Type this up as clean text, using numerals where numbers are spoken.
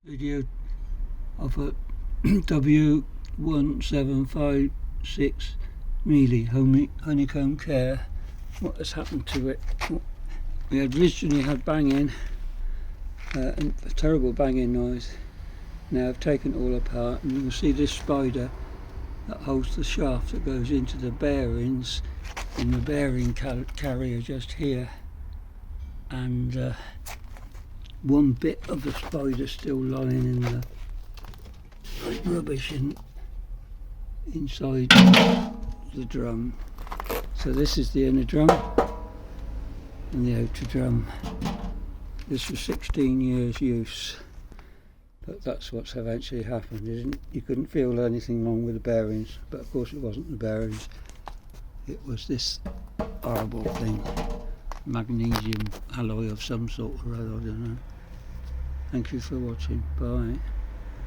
Video of a W1756 Miele honeycomb care. What has happened to it? We had originally had banging, a terrible banging noise. Now I've taken it all apart, and you can see this spider that holds the shaft that goes into the bearings in the bearing carrier just here, and one bit of the spider still lying in the rubbish inside the drum. So this is the inner drum and the outer drum. This was 16 years use, but that's what's eventually happened, isn't it? You couldn't feel anything wrong with the bearings, but of course it wasn't the bearings, it was this horrible thing, magnesium alloy of some sort or other, I don't know. Thank you for watching, bye.